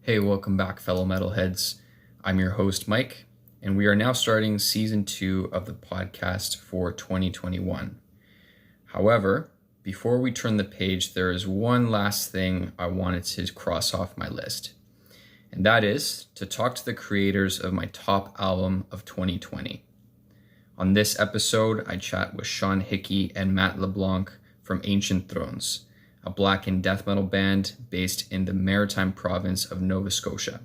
Hey, welcome back, fellow metalheads. I'm your host, Mike, and we are now starting season 2 of the podcast for 2021. However, before we turn the page, there is one last thing I wanted to cross off my list, and that is to talk to the creators of my top album of 2020. On this episode, I chat with Sean Hickey and Matt LeBlanc from Ancient Thrones, a Blackened death metal band based in the Maritime province of Nova Scotia.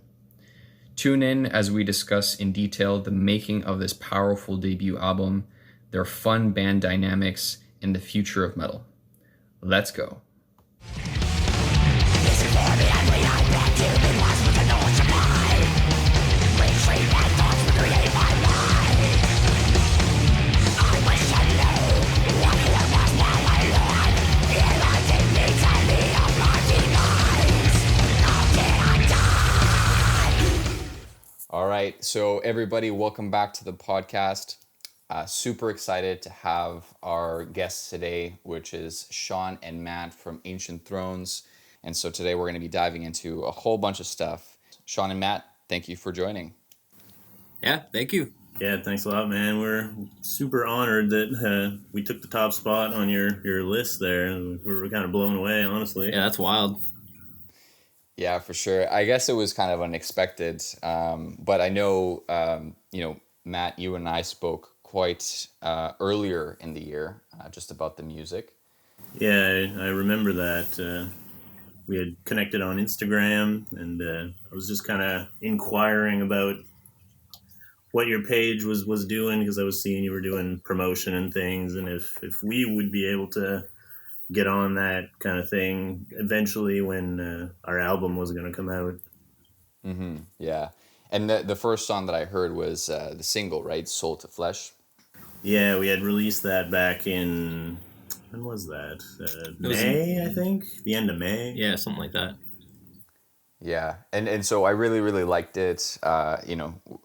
Tune in as we discuss in detail the making of this powerful debut album, their fun band dynamics, and the future of metal. Let's go. All right, so everybody, welcome back to the podcast. Super excited to have our guests today, which is Sean and Matt from Ancient Thrones. And so today we're going to be diving into a whole bunch of stuff. Sean and Matt, thank you for joining. Yeah, thank you. Yeah, thanks a lot, man. We're super honored that we took the top spot on your list there. We're kind of blown away, honestly. Yeah, that's wild. Yeah, for sure. I guess it was kind of unexpected, but I know, Matt, you and I spoke quite earlier in the year just about the music. Yeah, I remember that. We had connected on Instagram, and I was just kind of inquiring about what your page was doing, because I was seeing you were doing promotion and things, and if we would be able to get on that kind of thing eventually when our album was going to come out. Mm-hmm. Yeah. And the first song that I heard was the single, right? Soul to Flesh. Yeah, we had released that back in, when was that? May, I think? The end of May? Yeah, something like that. Yeah. And so I really, really liked it,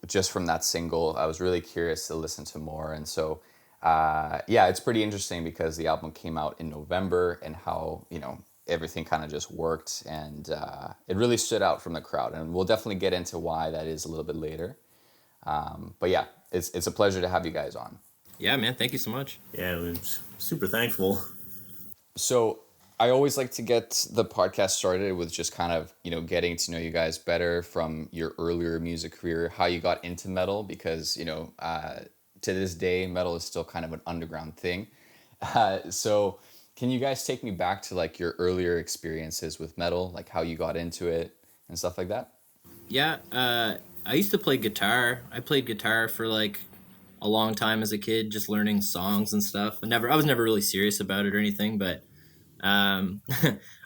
just from that single. I was really curious to listen to more. And so it's pretty interesting because the album came out in November and how, everything kind of just worked, and it really stood out from the crowd. And we'll definitely get into why that is a little bit later. But yeah, it's a pleasure to have you guys on. Yeah, man, thank you so much. Yeah, we're super thankful. So I always like to get the podcast started with just kind of, getting to know you guys better from your earlier music career, how you got into metal, because, to this day, metal is still kind of an underground thing. So can you guys take me back to like your earlier experiences with metal, like how you got into it and stuff like that? Yeah, I used to play guitar. I played guitar for like a long time as a kid, just learning songs and stuff. I was never really serious about it or anything, but I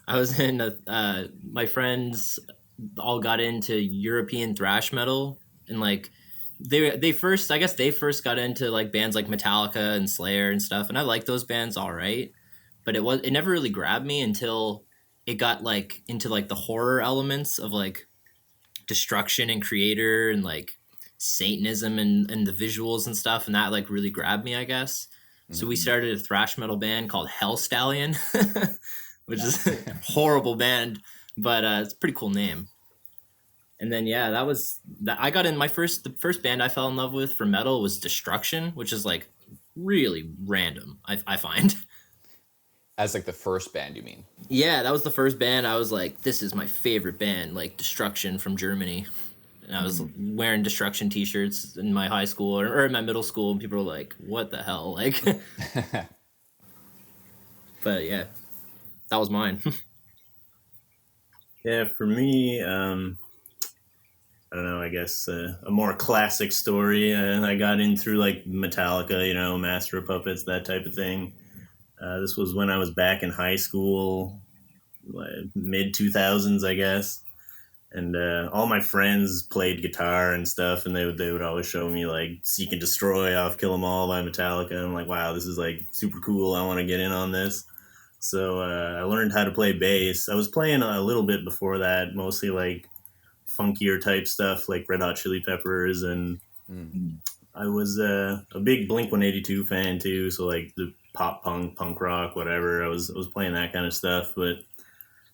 was in my friends all got into European thrash metal, and like they first got into like bands like Metallica and Slayer and stuff, and I liked those bands all right, but it never really grabbed me until it got like into like the horror elements of like destruction and creator and like Satanism and the visuals and stuff, and that like really grabbed me, I guess. So we started a thrash metal band called 𝘗𝐿stallion, which is a horrible band, but it's a pretty cool name. And then I got in the first band I fell in love with for metal was Destruction, which is like really random, I find. As like the first band, you mean? Yeah, that was the first band. I was like, this is my favorite band, like Destruction from Germany. And I was wearing Destruction t-shirts in my high school or in my middle school, and people were like, what the hell? Like, but yeah, that was mine. Yeah, for me, I don't know, I guess a more classic story. I got in through like Metallica, Master of Puppets, that type of thing. This was when I was back in high school, mid-2000s, I guess. And all my friends played guitar and stuff, and they would always show me like Seek and Destroy off Kill 'Em All by Metallica. And I'm like, wow, this is like super cool. I want to get in on this. So I learned how to play bass. I was playing a little bit before that, mostly like funkier type stuff like Red Hot Chili Peppers, and I was a big Blink-182 fan too. So like the pop punk rock, whatever. I was playing that kind of stuff, but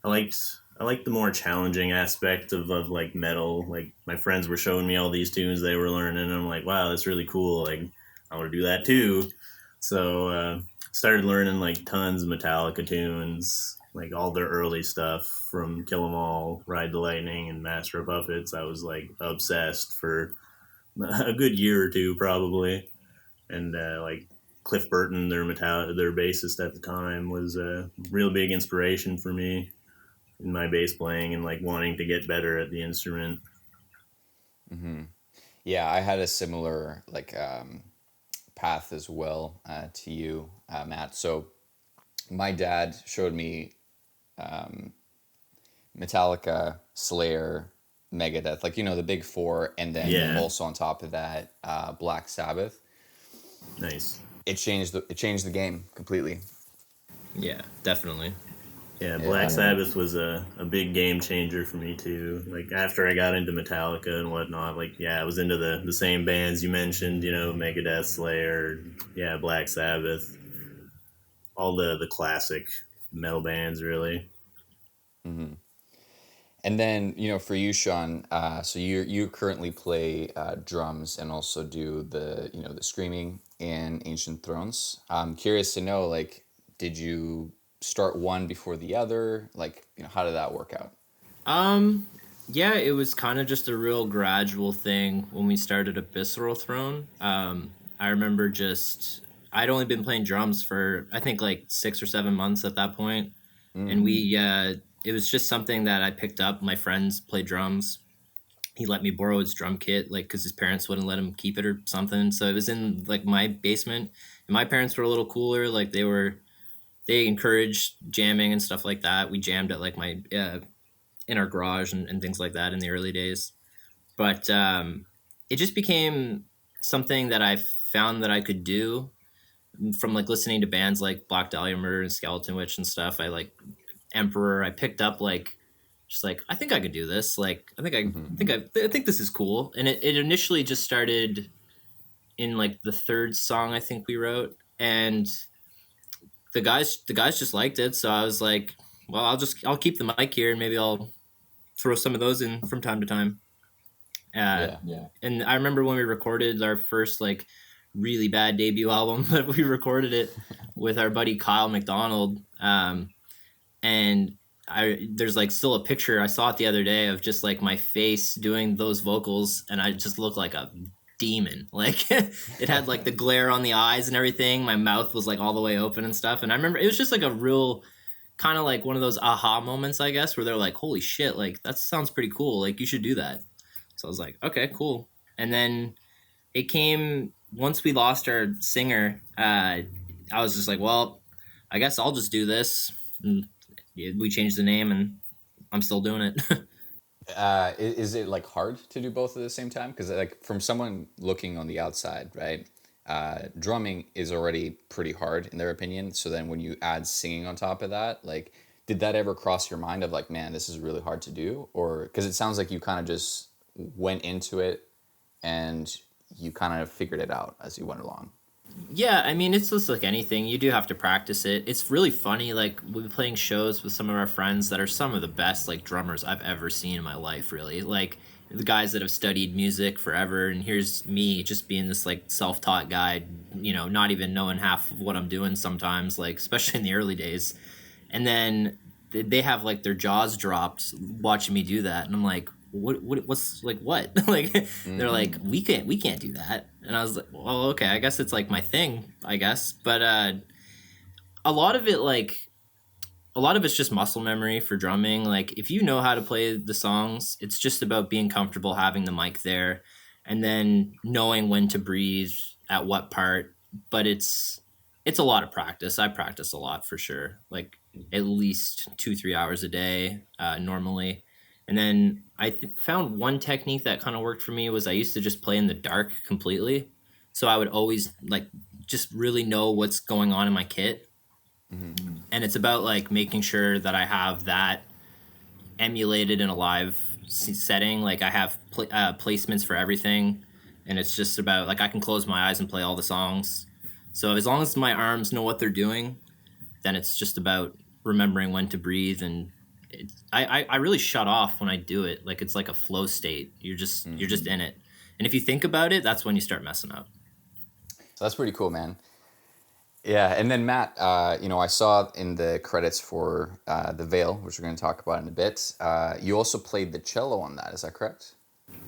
I liked I like the more challenging aspect of like metal. Like my friends were showing me all these tunes they were learning, and I'm like, wow, that's really cool. Like I want to do that too. So started learning like tons of Metallica tunes, like all their early stuff from Kill 'Em All, Ride the Lightning, and Master of Puppets. I was like obsessed for a good year or two probably, and like Cliff Burton, their bassist at the time, was a real big inspiration for me in my bass playing and like wanting to get better at the instrument. Yeah, I had a similar like path as well to you, Matt. So my dad showed me Metallica, Slayer, Megadeth, like the big four, and then Yeah. also on top of that, Black Sabbath. Nice. It changed the game completely. Yeah, definitely. Yeah, Black Sabbath was a big game changer for me too. Like after I got into Metallica and whatnot, like yeah, I was into the same bands you mentioned, Megadeth, Slayer, yeah, Black Sabbath, all the classic metal bands really. And then for you, Sean, so you currently play drums and also do the screaming in Ancient Thrones. I'm curious to know, like, did you start one before the other? Like, how did that work out? Yeah, it was kind of just a real gradual thing when we started Abysseral Throne. I remember I'd only been playing drums for I think like 6 or 7 months at that point, and it was just something that I picked up. My friends played drums. He let me borrow his drum kit, like, because his parents wouldn't let him keep it or something. So it was in like my basement, and my parents were a little cooler. Like they encouraged jamming and stuff like that. We jammed at like my in our garage and things like that in the early days. But it just became something that I found that I could do from like listening to bands like Black Dahlia Murder and Skeleton Witch and stuff. I like Emperor. I picked up like just like I think I could do this. Like I think this is cool. And it initially just started in like the third song I think we wrote, and the guys just liked it. So I was like, well, I'll keep the mic here and maybe I'll throw some of those in from time to time. Yeah. And I remember when we recorded our first like really bad debut album that we recorded it with our buddy Kyle McDonald. And there's like still a picture I saw it the other day of just like my face doing those vocals, and I just looked like a demon. Like it had like the glare on the eyes and everything. My mouth was like all the way open and stuff. And I remember it was just like a real kind of like one of those aha moments, I guess, where they're like, holy shit, like that sounds pretty cool. Like you should do that. So I was like, okay, cool. And then it came once we lost our singer. I was just like, well, I guess I'll just do this. And we changed the name and I'm still doing it. Is it like hard to do both at the same time? Because like from someone looking on the outside, right? Drumming is already pretty hard in their opinion. So then when you add singing on top of that, like, did that ever cross your mind of like, man, this is really hard to do? Or because it sounds like you kind of just went into it and you kind of figured it out as you went along. Yeah, I mean, it's just like anything. You do have to practice it. It's really funny. Like, we've been playing shows with some of our friends that are some of the best, like, drummers I've ever seen in my life, really. Like, the guys that have studied music forever, and here's me just being this, like, self-taught guy, not even knowing half of what I'm doing sometimes, like, especially in the early days. And then they have, like, their jaws dropped watching me do that, and I'm like, what's like what? Like they're like, we can't do that. And I was like, well, okay, I guess it's like my thing, I guess. But a lot of it's just muscle memory for drumming. Like if you know how to play the songs, it's just about being comfortable having the mic there and then knowing when to breathe at what part. But it's a lot of practice. I practice a lot for sure, like at least 2-3 hours a day normally. And then I found one technique that kind of worked for me was I used to just play in the dark completely. So I would always like just really know what's going on in my kit. Mm-hmm. And it's about like making sure that I have that emulated in a live setting. Like I have placements for everything. And it's just about like I can close my eyes and play all the songs. So as long as my arms know what they're doing, then it's just about remembering when to breathe, and I really shut off when I do it. Like it's like a flow state. You're just in it. And if you think about it, that's when you start messing up. So that's pretty cool, man. Yeah, and then Matt, I saw in the credits for the Veil, which we're going to talk about in a bit, you also played the cello on that. Is that correct?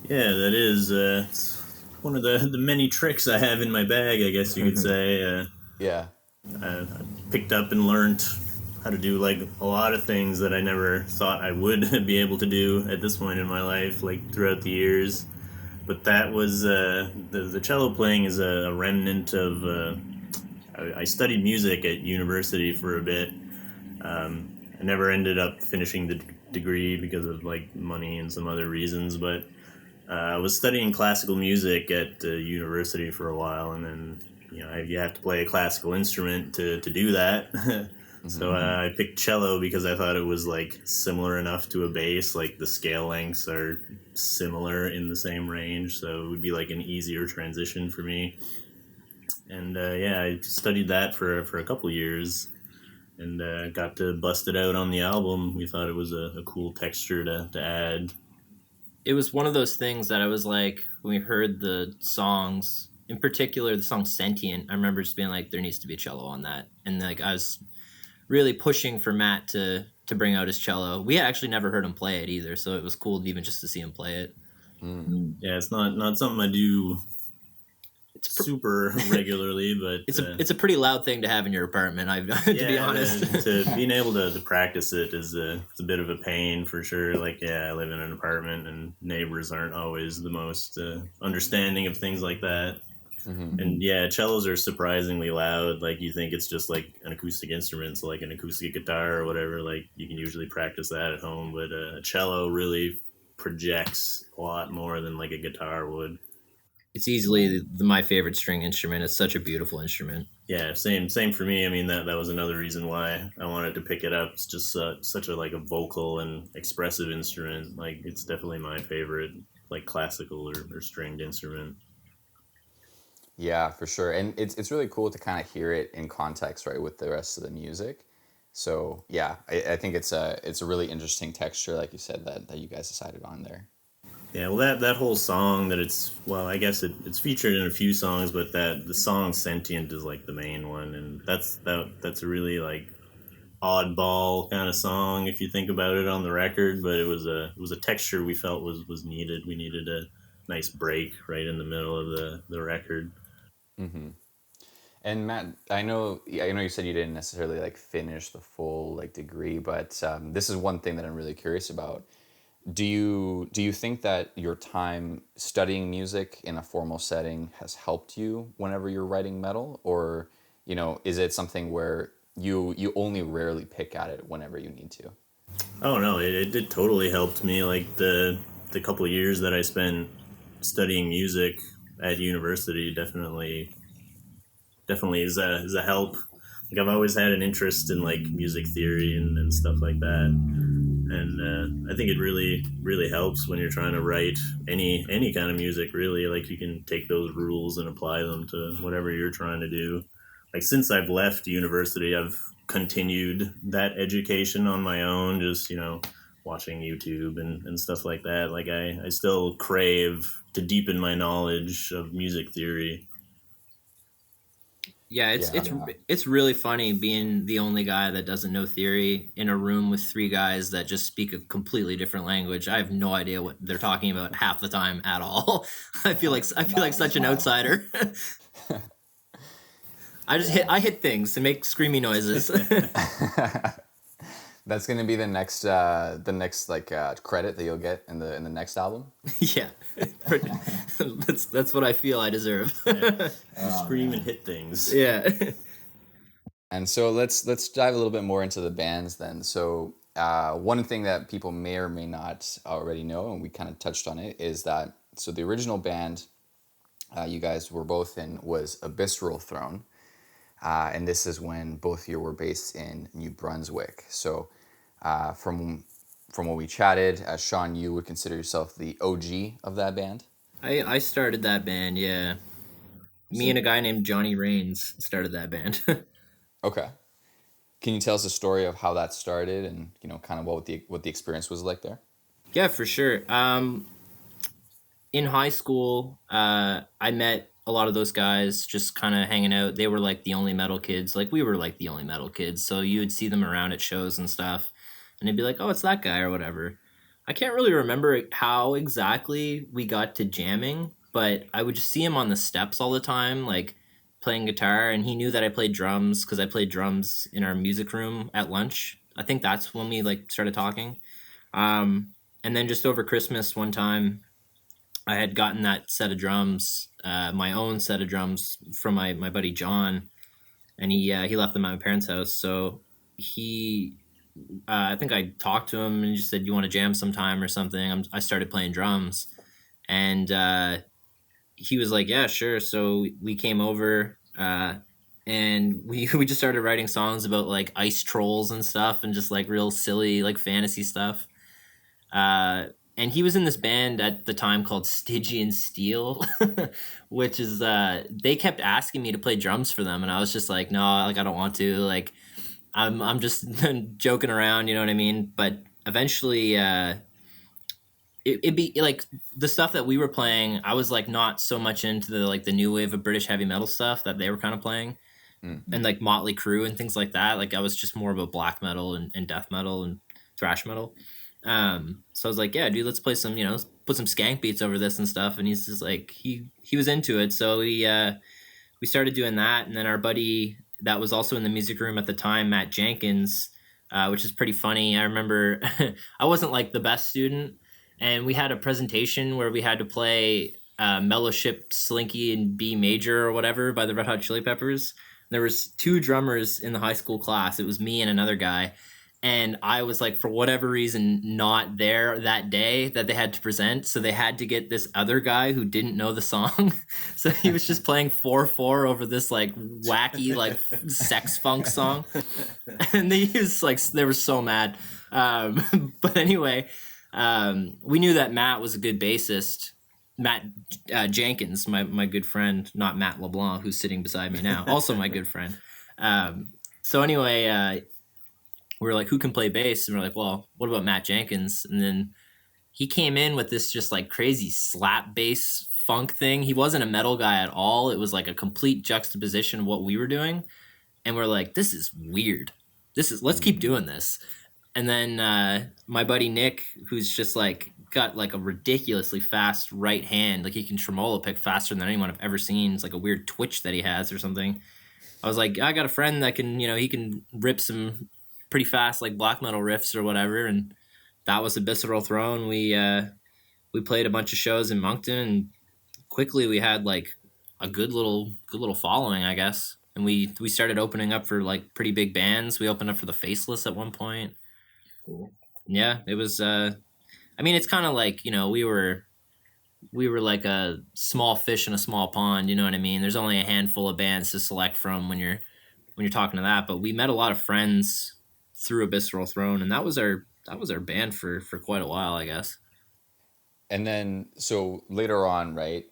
Yeah, that is. It's one of the many tricks I have in my bag, I guess you could say. Yeah. I picked up and learned how to do like a lot of things that I never thought I would be able to do at this point in my life, like throughout the years. But that was the cello playing is a remnant of. I studied music at university for a bit. I never ended up finishing the degree because of like money and some other reasons, but I was studying classical music at university for a while, and then you have to play a classical instrument to do that. So I picked cello because I thought it was like similar enough to a bass, like the scale lengths are similar in the same range, so it would be like an easier transition for me. And I studied that for a couple years, and got to bust it out on the album. We thought it was a cool texture to add. It was one of those things that I was like, when we heard the songs, in particular the song Sentient, I remember just being like, there needs to be a cello on that. And like I was really pushing for Matt to bring out his cello. We had actually never heard him play it either, so it was cool even just to see him play it. Yeah, it's not something I do super regularly, but it's a pretty loud thing to have in your apartment. To be honest, to being able to practice it is it's a bit of a pain for sure. Like, I live in an apartment, and neighbors aren't always the most understanding of things like that. And cellos are surprisingly loud. Like, you think it's just like an acoustic instrument, so like an acoustic guitar or whatever. Like, you can usually practice that at home, but a cello really projects a lot more than like a guitar would. It's easily my favorite string instrument. It's such a beautiful instrument. Yeah, same for me. I mean, that was another reason why I wanted to pick it up. It's just such a like a vocal and expressive instrument. Like, it's definitely my favorite like classical or stringed instrument. Yeah, for sure. And it's really cool to kind of hear it in context, right, with the rest of the music. So yeah, I think it's a really interesting texture, like you said, that you guys decided on there. Yeah, well, that whole song I guess it's featured in a few songs, but the song Sentient is like the main one, and that's a really like oddball kind of song if you think about it on the record, but it was a texture we felt was needed. We needed a nice break right in the middle of the record. And Matt, I know you said you didn't necessarily like finish the full like degree, but this is one thing that I'm really curious about. Do you think that your time studying music in a formal setting has helped you whenever you're writing metal, or is it something where you only rarely pick at it whenever you need to? Oh no, it totally helped me. Like the couple of years that I spent studying music at university definitely is a help. Like, I've always had an interest in like music theory and stuff like that. And I think it really, really helps when you're trying to write any kind of music, really. Like, you can take those rules and apply them to whatever you're trying to do. Like, since I've left university, I've continued that education on my own, just, watching YouTube and stuff like that. Like, I still crave to deepen my knowledge of music theory. Yeah, it's really funny being the only guy that doesn't know theory in a room with three guys that just speak a completely different language. I have no idea what they're talking about half the time at all. I feel like such an outsider. I hit things and make screaming noises. That's gonna be the next like credit that you'll get in the next album. Yeah, that's what I feel I deserve. Scream and hit things. Yeah. And so let's dive a little bit more into the bands then. So one thing that people may or may not already know, and we kind of touched on it, is that the original band you guys were both in was Abysseral Throne. And this is when both of you were based in New Brunswick. So from what we chatted, Sean, you would consider yourself the OG of that band? I started that band, yeah. Me and a guy named Johnny Rains started that band. Okay. Can you tell us a story of how that started and, kind of what the experience was like there? Yeah, for sure. In high school, I met a lot of those guys just kind of hanging out. They were like the only metal kids. Like we were like the only metal kids. So you would see them around at shows and stuff. And they'd be like, oh, it's that guy or whatever. I can't really remember how exactly we got to jamming, but I would just see him on the steps all the time, like playing guitar. And he knew that I played drums because I played drums in our music room at lunch. I think that's when we like started talking. And then just over Christmas one time, I had gotten that set of drums, my own set of drums from my buddy John, and he left them at my parents' house. So I think I talked to him and he just said, "You want to jam sometime or something?" I started playing drums, and he was like, "Yeah, sure." So we came over, and we just started writing songs about like ice trolls and stuff, and just like real silly like fantasy stuff. And he was in this band at the time called Stygian Steel, which is they kept asking me to play drums for them, and I was just like, no, like I don't want to. Like I'm just joking around, you know what I mean? But eventually, it'd be like the stuff that we were playing. I was like not so much into the new wave of British heavy metal stuff that they were kind of playing, and like Motley Crue and things like that. Like I was just more of a black metal and death metal and thrash metal. So I was like, yeah, dude, let's play some, put some skank beats over this and stuff. And he's just like, he was into it. So we started doing that. And then our buddy that was also in the music room at the time, Matt Jenkins, which is pretty funny. I remember I wasn't like the best student, and we had a presentation where we had to play Mellowship Slinky in B major or whatever by the Red Hot Chili Peppers. There was 2 drummers in the high school class. It was me and another guy. And I was like, for whatever reason, not there that day that they had to present. So they had to get this other guy who didn't know the song. So he was just playing 4/4 over this like wacky, like sex funk song. And they were so mad. But anyway, we knew that Matt was a good bassist. Matt Jenkins, my good friend, not Matt LeBlanc, who's sitting beside me now, also my good friend. So anyway, we were like, who can play bass? And we're like, well, what about Matt Jenkins? And then he came in with this just like crazy slap bass funk thing. He wasn't a metal guy at all. It was like a complete juxtaposition of what we were doing. And we're like, this is weird. Let's keep doing this. And then my buddy Nick, who's just like got like a ridiculously fast right hand. Like he can tremolo pick faster than anyone I've ever seen. It's like a weird twitch that he has or something. I was like, I got a friend that can, he can rip some pretty fast like black metal riffs or whatever, and that was Abysseral Throne. We played a bunch of shows in Moncton, and quickly we had like a good little following, I guess. And we started opening up for like pretty big bands. We opened up for the Faceless at one point. Cool. Yeah, it was it's kind of like, we were like a small fish in a small pond, you know what I mean? There's only a handful of bands to select from when you're talking to that, but we met a lot of friends through Abysseral Throne, and that was our band for quite a while, I guess. And then, so later on, right,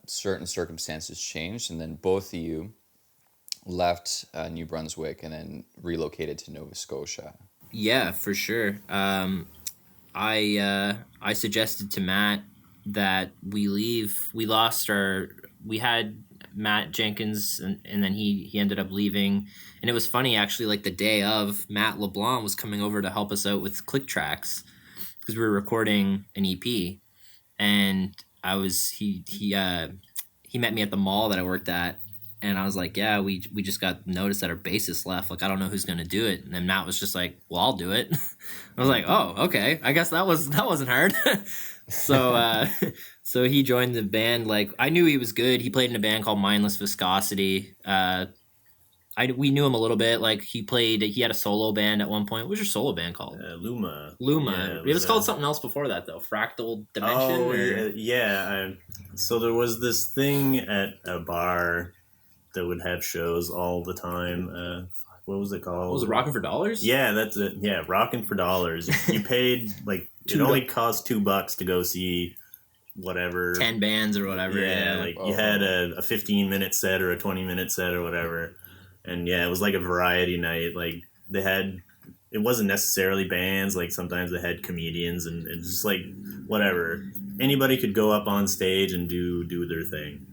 certain circumstances changed, and then both of you left New Brunswick and then relocated to Nova Scotia. Yeah, for sure. I suggested to Matt that we leave. We had Matt Jenkins, and then he ended up leaving. And it was funny, actually, like the day of, Matt LeBlanc was coming over to help us out with click tracks because we were recording an EP. And he met me at the mall that I worked at, and I was like, yeah, we just got notice that our bassist left. Like, I don't know who's gonna do it. And then Matt was just like, well, I'll do it. I was like, oh, okay. I guess that wasn't hard. So he joined the band. Like, I knew he was good. He played in a band called Mindless Viscosity. We knew him a little bit. Like, he had a solo band at one point. What was your solo band called? Luma. Yeah, it was called something else before that, though. Fractal Dimension? Oh, yeah. So there was this thing at a bar that would have shows all the time. What was it called? Was it Rockin' for Dollars? Yeah, that's it. Yeah, Rockin' for Dollars. You paid, like, it only cost $2 to go see whatever. 10 bands or whatever. Yeah, like you had a 15-minute set or a 20-minute set or whatever. And yeah, it was like a variety night. Like, they had, it wasn't necessarily bands. Like sometimes they had comedians and just like whatever. Anybody could go up on stage and do their thing.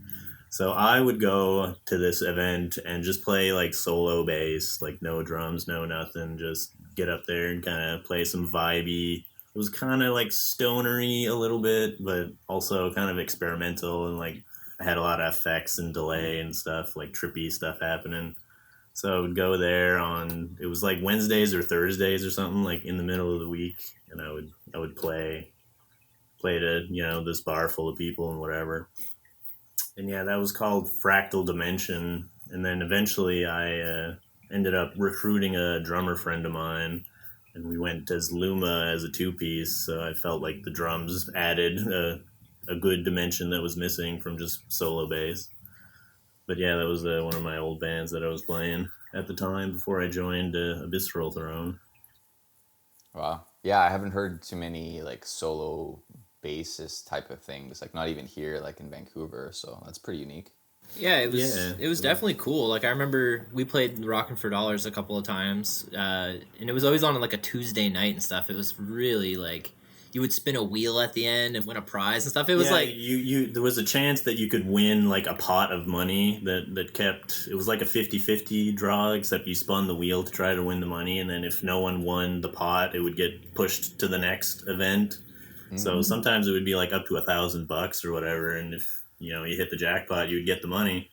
So I would go to this event and just play like solo bass, like no drums, no nothing. Just get up there and kind of play some vibey. It was kind of like stonery a little bit, but also kind of experimental, and like I had a lot of effects and delay and stuff, like trippy stuff happening. So I would go there on, it was like Wednesdays or Thursdays or something, like in the middle of the week, and I would play to, you know, this bar full of people and whatever. And yeah, that was called Fractal Dimension. And then eventually I ended up recruiting a drummer friend of mine, and we went as Luma as a two-piece. So I felt like the drums added a good dimension that was missing from just solo bass. But yeah, that was one of my old bands that I was playing at the time before I joined Abysseral 𝘲𝘓. Wow. Yeah, I haven't heard too many like solo bassist type of things, like not even here, like in Vancouver. So that's pretty unique. Yeah, it was definitely cool. Like I remember we played Rockin' for Dollars a couple of times, and it was always on like a Tuesday night and stuff. It was really like you would spin a wheel at the end and win a prize and stuff. It was like you there was a chance that you could win like a pot of money that kept, it was like a 50-50 draw, except you spun the wheel to try to win the money, and then if no one won the pot, it would get pushed to the next event. So sometimes it would be like up to $1,000 or whatever, and if you know you hit the jackpot, you would get the money.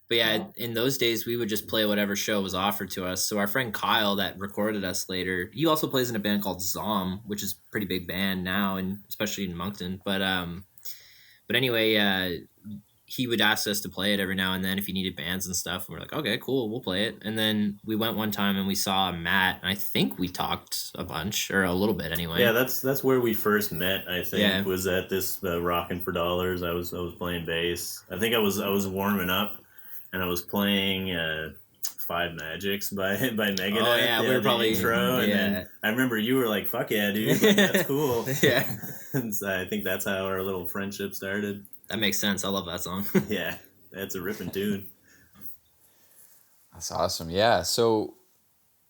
But yeah, in those days, we would just play whatever show was offered to us. So our friend Kyle that recorded us later, he also plays in a band called 𝘲𝘲, which is a pretty big band now, and especially in Moncton. But anyway, he would ask us to play it every now and then if he needed bands and stuff. And we're like, okay, cool, we'll play it. And then we went one time and we saw Matt, and I think we talked a bunch, or a little bit anyway. Yeah, that's where we first met. I think was at this Rockin' for Dollars. I was playing bass. I think I was warming up, and I was playing Five Magics by Megadeth. Oh yeah, we were probably intro, and then I remember you were like, "Fuck yeah, dude, like, that's cool." Yeah, and so I think that's how our little friendship started. That makes sense. I love that song. Yeah, that's a ripping tune. That's awesome. Yeah. So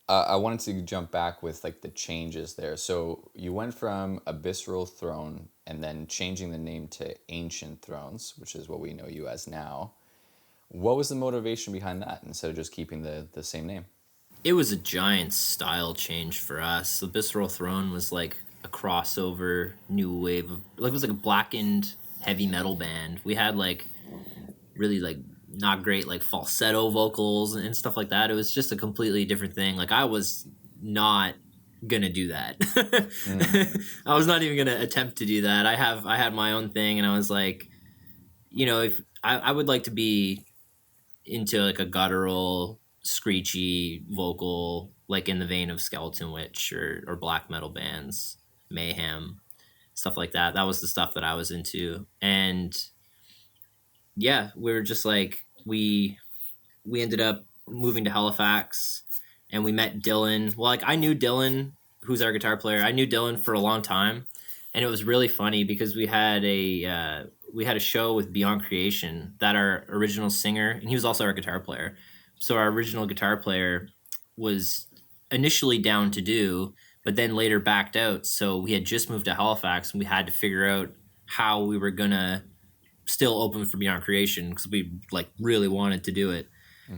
I wanted to jump back with like the changes there. So you went from Abysseral 𝘲𝘓 and then changing the name to Ancient Thrones, which is what we know you as now. What was the motivation behind that instead of just keeping the same name? It was a giant style change for us. Abysseral 𝘲𝘓 was like a crossover new wave of, like, it was like a Blackened heavy metal band. We had like really like not great like falsetto vocals and stuff like that. It was just a completely different thing. Like I was not gonna do that. I was not even gonna attempt to do that. I had my own thing, and I was like, you know, if I would like to be into like a guttural, screechy vocal, like in the vein of 𝘗𝐿 𝘲𝘓 or black metal bands, Mayhem, stuff like that. That was the stuff that I was into. And yeah, we were just like, we ended up moving to Halifax, and we met Dylan. Well, like I knew Dylan, who's our guitar player. I knew Dylan for a long time, and it was really funny because we had a show with Beyond Creation that our original singer, and he was also our guitar player. So our original guitar player was initially down to do, but then later backed out. So we had just moved to Halifax, and we had to figure out how we were gonna still open for Beyond Creation because we like really wanted to do it.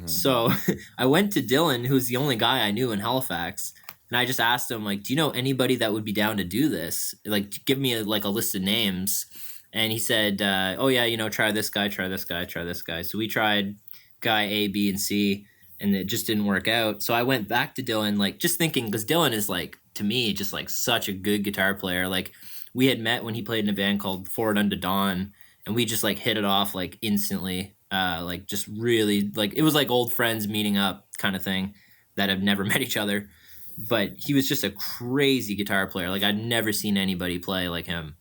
So I went to Dylan, who's the only guy I knew in Halifax, and I just asked him, like, do you know anybody that would be down to do this? Like, give me a list of names. And he said, oh yeah, you know, try this guy, try this guy, try this guy. So we tried guy A, B, and C, and it just didn't work out. So I went back to Dylan, like, just thinking, because Dylan is, like, to me, just, like, such a good guitar player. Like, we had met when he played in a band called Forward Unto Dawn, and we just, like, hit it off, like, instantly. Like, just really, like, it was like old friends meeting up kind of thing that have never met each other. But he was just a crazy guitar player. Like, I'd never seen anybody play like him.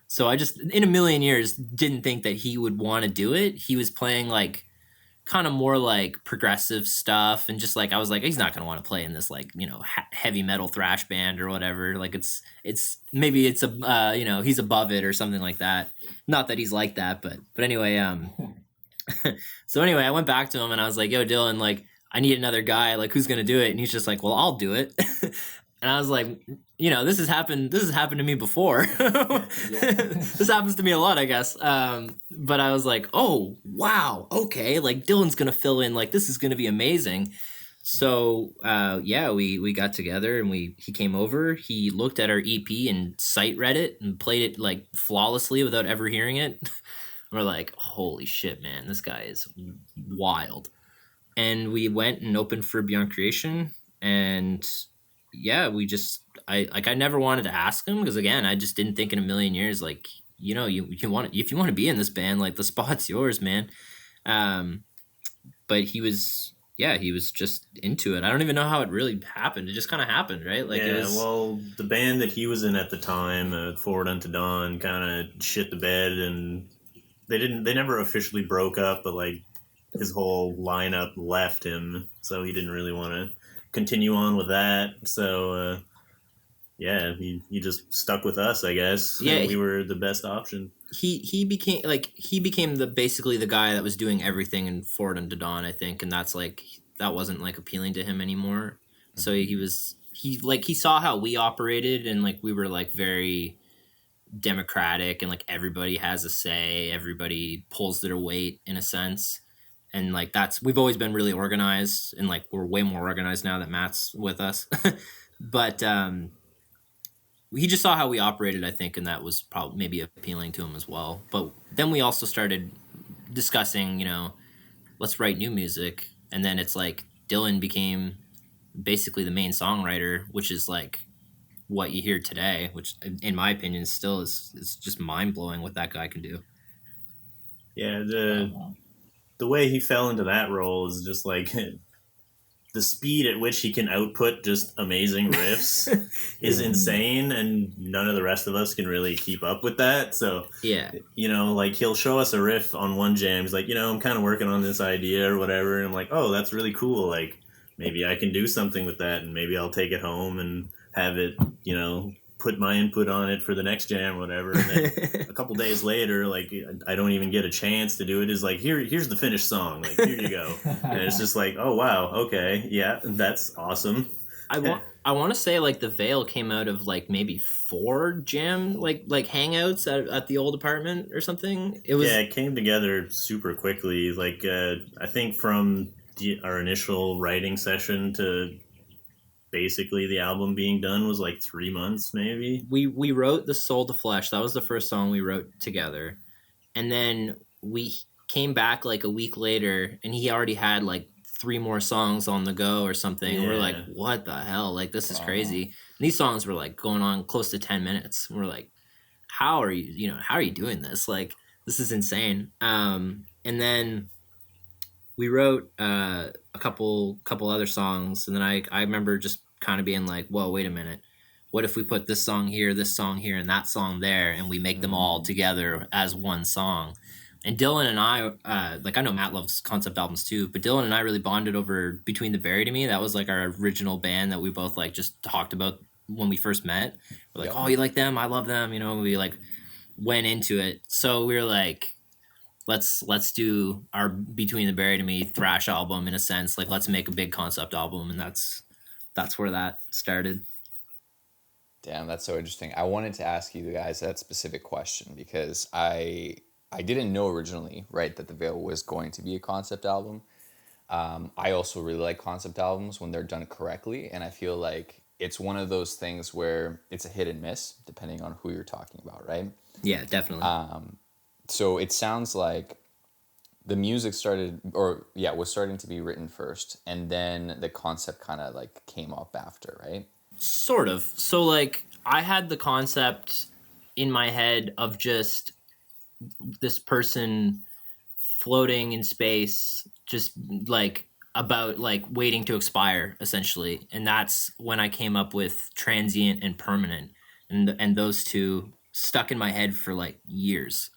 So I just, in a million years, didn't think that he would want to do it. He was playing, like, kind of more, like, progressive stuff. And just, like, I was like, he's not going to want to play in this, like, you know, heavy metal thrash band or whatever. Like, maybe it's, you know, he's above it or something like that. Not that he's like that, but anyway, so anyway, I went back to him and I was like, yo, Dylan, like, I need another guy. Like, who's gonna do it? And he's just like, well, I'll do it. And I was like, this has happened to me before. This happens to me a lot, I guess. But I was like, oh wow, okay, like Dylan's gonna fill in. Like, this is gonna be amazing. So we got together and he came over. He looked at our EP and sight read it and played it like flawlessly without ever hearing it. We're like, holy shit, man, this guy is wild. And we went and opened for Beyond Creation, and I never wanted to ask him, because again, I just didn't think in a million years, like, you want, if you want to be in this band, like, the spot's yours, man. But he was just into it. I don't even know how it really happened. It just kind of happened, right? Like, well, the band that he was in at the time, Forward Unto Dawn, kind of shit the bed, and they never officially broke up, but like his whole lineup left him, so he didn't really want to continue on with that. So he just stuck with us, I guess. Yeah, we were the best option. He became basically the guy that was doing everything in Forward Unto Dawn, I think, and that's like, that wasn't like appealing to him anymore. So he saw how we operated, and like we were like very democratic, and like everybody has a say, everybody pulls their weight in a sense. And like we've always been really organized, and like we're way more organized now that Matt's with us. But he just saw how we operated, I think, and that was probably maybe appealing to him as well. But then we also started discussing, let's write new music. And then it's like Dylan became basically the main songwriter, which is like what you hear today, which in my opinion still is just mind-blowing what that guy can do. Yeah, the way he fell into that role is just like the speed at which he can output just amazing riffs is insane, and none of the rest of us can really keep up with that. So yeah, like he'll show us a riff on one jam. He's like, I'm kind of working on this idea or whatever, and I'm like, oh, that's really cool. Like, maybe I can do something with that, and maybe I'll take it home and have it, put my input on it for the next jam or whatever. And then a couple days later, like, I don't even get a chance to do it. It's like, here's the finished song. Like, here you go. And it's just like, oh, wow. Okay. Yeah. That's awesome. I want to say like the Veil came out of like maybe 4 jam, like hangouts at the old apartment or something. It came together super quickly. Like, I think from our initial writing session to basically the album being done was like 3 months, maybe. We wrote the Soul to Flesh. That was the first song we wrote together. And then we came back like a week later, and he already had like 3 more songs on the go or something. Yeah. We're like, what the hell? Like, this is crazy. And these songs were like going on close to 10 minutes. We're like, how are you doing this? Like, this is insane. And then we wrote a couple other songs, and then I remember just kind of being like, whoa, wait a minute. What if we put this song here, and that song there, and we make them all together as one song? And Dylan and I, I know Matt loves concept albums too, but Dylan and I really bonded over Between the Buried and Me. That was like our original band that we both like just talked about when we first met. We're like, oh, you like them? I love them. We like went into it. So we were like, let's do our Between the Buried and Me thrash album in a sense. Like, let's make a big concept album, and that's where that started. Damn, that's so interesting. I wanted to ask you guys that specific question because I didn't know originally, right, that The Veil was going to be a concept album. I also really like concept albums when they're done correctly, and I feel like it's one of those things where it's a hit and miss depending on who you're talking about, right? Yeah, definitely. So it sounds like the music was starting to be written first, and then the concept kind of like came up after, right? Sort of. So like I had the concept in my head of just this person floating in space, just like about like waiting to expire essentially. And that's when I came up with Transient and Permanent, and those two stuck in my head for like years.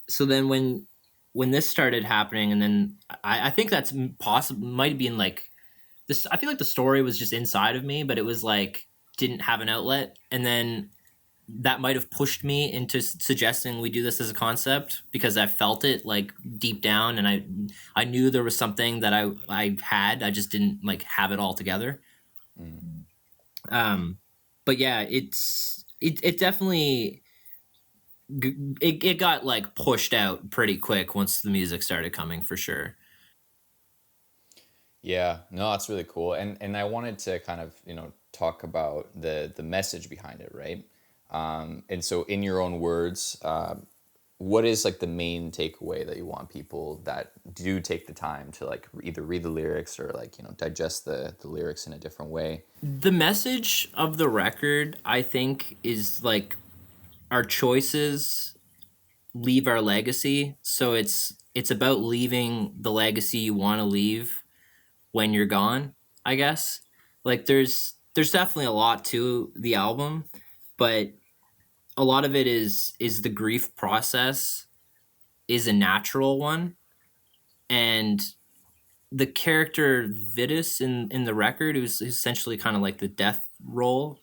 So then when this started happening, and then I think that's possible, might have been like this. I feel like the story was just inside of me, but it was like didn't have an outlet. And then that might have pushed me into suggesting we do this as a concept, because I felt it like deep down, and I knew there was something that I just didn't like have it all together. But yeah, it definitely it got like pushed out pretty quick once the music started coming, for sure. Yeah, no, that's really cool. And I wanted to kind of, talk about the message behind it, right? And so in your own words, what is like the main takeaway that you want people that do take the time to like either read the lyrics or like, digest the lyrics in a different way? The message of the record, I think, is like our choices leave our legacy. So it's about leaving the legacy you want to leave when you're gone, I guess. Like there's definitely a lot to the album, but a lot of it is the grief process is a natural one, and the character Vitus in the record, who's essentially kind of like the death role,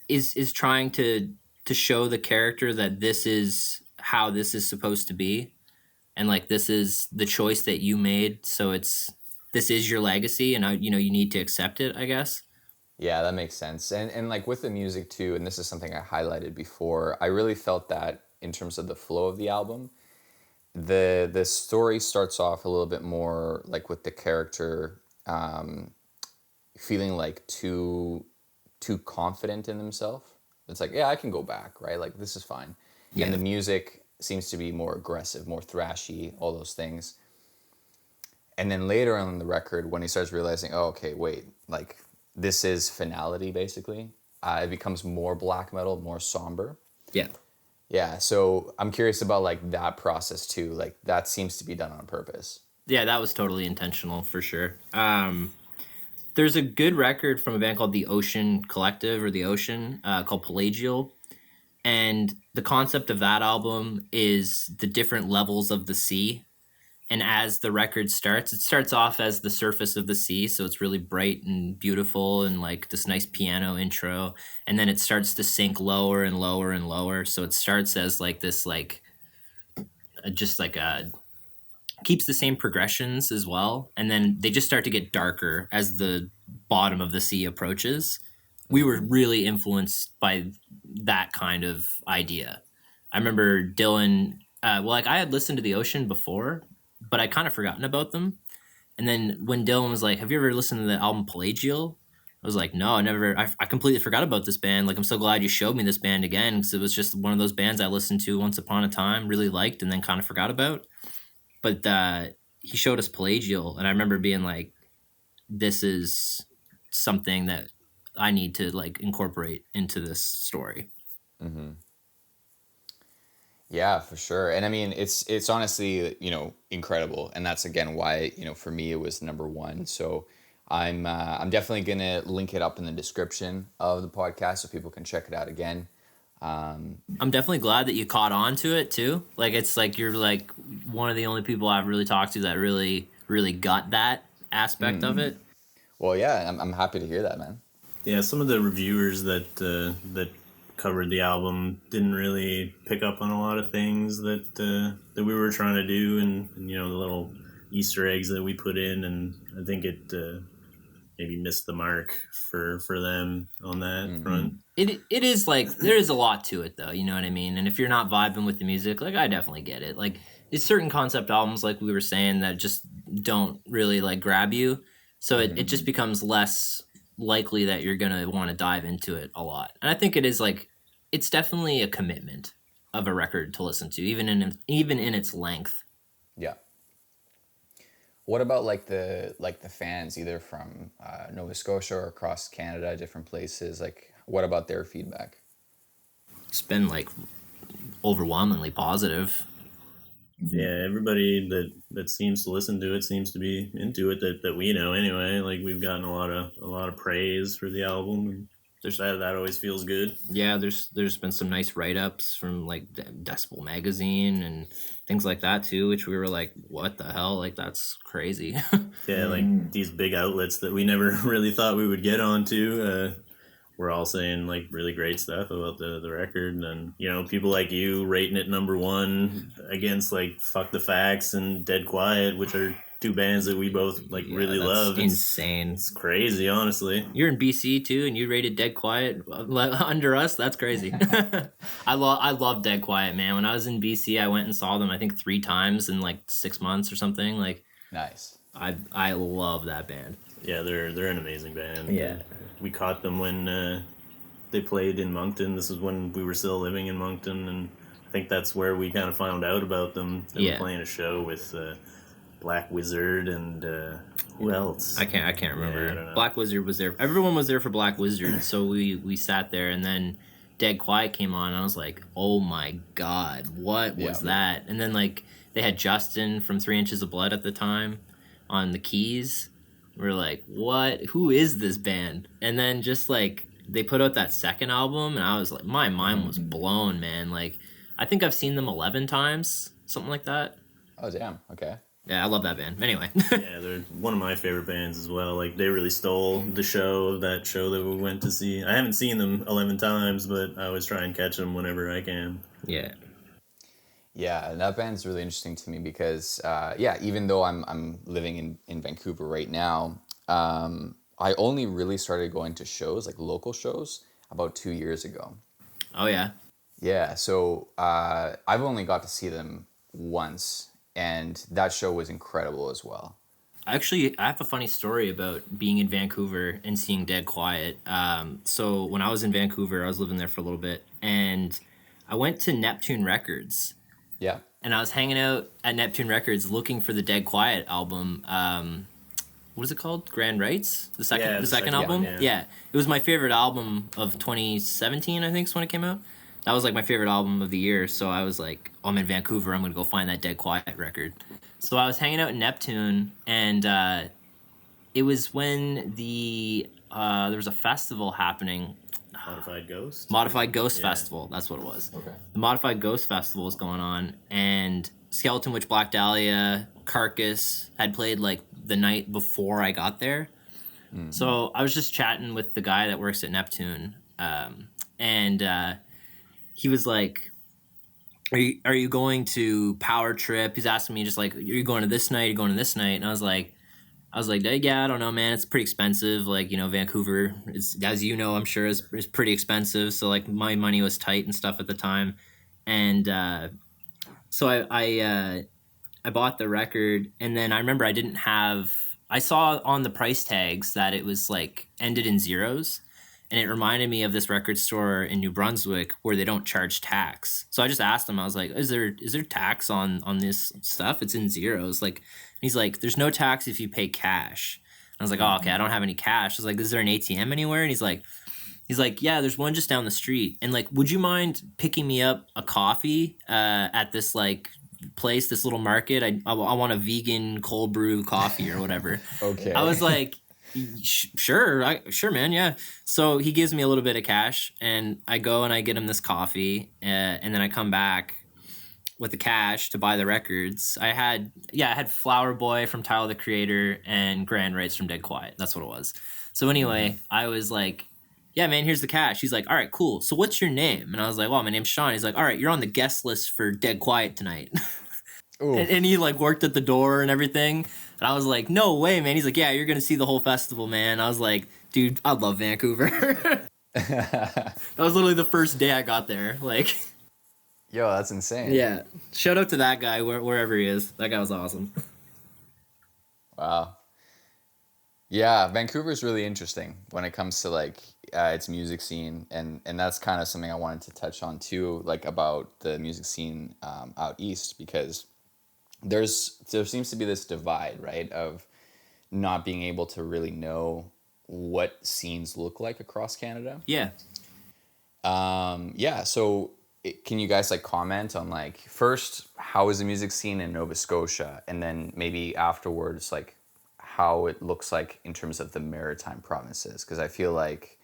is trying to show the character that this is how this is supposed to be, and like this is the choice that you made, so this is your legacy, and you need to accept it, I guess. Yeah, that makes sense. And like with the music too, and this is something I highlighted before, I really felt that in terms of the flow of the album, the story starts off a little bit more like with the character feeling like too confident in himself. It's like, yeah, I can go back, right? Like this is fine. Yeah. And the music seems to be more aggressive, more thrashy, all those things. And then later on in the record, when he starts realizing, oh, okay, wait, like this is finality, basically. It becomes more black metal, more somber. Yeah. Yeah, so I'm curious about like that process too. Like that seems to be done on purpose. Yeah, that was totally intentional for sure. There's a good record from a band called the Ocean Collective, or the Ocean, called �々𝘗𝐿. And the concept of that album is the different levels of the sea. And as the record starts, it starts off as the surface of the sea. So it's really bright and beautiful and like this nice piano intro. And then it starts to sink lower and lower and lower. So it starts as like this, like, just like keeps the same progressions as well. And then they just start to get darker as the bottom of the sea approaches. We were really influenced by that kind of idea. I remember Dylan, I had listened to the Ocean before, but I kind of forgotten about them. And then when Dylan was like, have you ever listened to the album �々𝘗𝐿? I was like, no, I never. I completely forgot about this band. Like, I'm so glad you showed me this band again, because it was just one of those bands I listened to once upon a time, really liked, and then kind of forgot about. But he showed us �々𝘗𝐿, and I remember being like, this is something that I need to like incorporate into this story. Mm-hmm. Yeah, for sure. And I mean, it's honestly, incredible. And that's again why, for me it was number one. So I'm definitely going to link it up in the description of the podcast so people can check it out again. I'm definitely glad that you caught on to it too. Like, it's like you're like one of the only people I've really talked to that really, really got that aspect of it. Well, yeah, I'm happy to hear that, man. Yeah, some of the reviewers that covered the album didn't really pick up on a lot of things that we were trying to do, and the little Easter eggs that we put in, and I think it maybe missed the mark for them on that front. It is like, there is a lot to it though, you know what I mean? And if you're not vibing with the music, like, I definitely get it. Like, it's certain concept albums, like we were saying, that just don't really like grab you. So it just becomes less likely that you're going to want to dive into it a lot. And I think it is like, it's definitely a commitment of a record to listen to, even in its length. Yeah. What about like the fans, either from Nova Scotia or across Canada, different places? Like, what about their feedback? It's been like overwhelmingly positive. Yeah, everybody that seems to listen to it seems to be into it, that we know anyway. Like, we've gotten a lot of praise for the album, and that always feels good. Yeah, there's been some nice write-ups from like Decibel magazine and things like that too, which we were like, what the hell? Like, that's crazy. Yeah, like these big outlets that we never really thought we would get onto. we're all saying like really great stuff about the record, and you know, people like you rating it #1 against like Fuck the Facts and Dead Quiet, which are two bands that we both like really love. Insane. It's crazy, honestly. You're in BC too, and you rated Dead Quiet under us. That's crazy. I love Dead Quiet, man. When I was in BC, I went and saw them I think 3 times in like 6 months or something. Like, Nice. I love that band. Yeah, they're an amazing band. Yeah. We caught them when they played in Moncton. This is when we were still living in Moncton, and I think that's where we kind of found out about them. They were playing a show with Black Wizard and who else? I can't remember. Yeah, I don't know. Black Wizard was there. Everyone was there for Black Wizard, so we sat there, and then Dead Quiet came on, and I was like, oh my god, what was that? And then like they had Justin from 3 Inches of Blood at the time on the keys. We're like, what? Who is this band? And then just like they put out that second album, and I was like, my mind was blown, man. Like, I think I've seen them 11 times, something like that. Oh, damn. Okay. Yeah, I love that band. Anyway. Yeah, they're one of my favorite bands as well. Like, they really stole the show of that show that we went to see. I haven't seen them 11 times, but I always try and catch them whenever I can. Yeah. Yeah, that band's really interesting to me because, even though I'm living in Vancouver right now, I only really started going to shows, like local shows, about 2 years ago. Oh, yeah? Yeah, so I've only got to see them once, and that show was incredible as well. Actually, I have a funny story about being in Vancouver and seeing Dead Quiet. So when I was in Vancouver, I was living there for a little bit, and I went to Neptune Records. Yeah. And I was hanging out at Neptune Records looking for the Dead Quiet album. What is it called? Grand Rights? The second album? Yeah. It was my favorite album of 2017, I think is when it came out. That was like my favorite album of the year. So I was like, oh, I'm in Vancouver. I'm going to go find that Dead Quiet record. So I was hanging out in Neptune, and it was when there was a festival happening. Modified Ghost Festival. That's what it was. Okay. The Modified Ghost Festival was going on, and Skeleton Witch, Black Dahlia, Carcass had played like the night before I got there. Mm-hmm. So I was just chatting with the guy that works at Neptune, and he was like, are you going to Power Trip? He's asking me just like, are you going to this night? Are you going to this night? And I was like, yeah, I don't know, man. It's pretty expensive. Like, you know, Vancouver is, as you know, I'm sure is pretty expensive. So like my money was tight and stuff at the time. And so I bought the record, and then I remember I saw on the price tags that it was like ended in zeros. And it reminded me of this record store in New Brunswick where they don't charge tax. So I just asked him, I was like, is there tax on this stuff? It's in zeros. Like, he's like, there's no tax if you pay cash. I was like, oh, okay, I don't have any cash. I was like, is there an ATM anywhere? And he's like, yeah, there's one just down the street. And like, would you mind picking me up a coffee at this like place, this little market? I want a vegan cold brew coffee or whatever. Okay. I was like, sure, man, yeah. So he gives me a little bit of cash, and I go and I get him this coffee, and then I come back with the cash to buy the records. I had Flower Boy from Tyler the Creator and Grand Rights from Dead Quiet. That's what it was. So anyway, I was like, yeah, man, here's the cash. He's like, all right, cool. So what's your name? And I was like, well, my name's Sean. He's like, all right, you're on the guest list for Dead Quiet tonight. And he like worked at the door and everything. And I was like, no way, man. He's like, yeah, you're going to see the whole festival, man. I was like, dude, I love Vancouver. That was literally the first day I got there. Like, yo, that's insane. Yeah. Shout out to that guy wherever he is. That guy was awesome. Wow. Yeah, Vancouver's really interesting when it comes to like its music scene, and that's kind of something I wanted to touch on too, like about the music scene out east, because there seems to be this divide, right, of not being able to really know what scenes look like across Canada. Yeah. So can you guys like comment on like, first, how is the music scene in Nova Scotia, and then maybe afterwards like how it looks like in terms of the Maritime provinces, because I feel like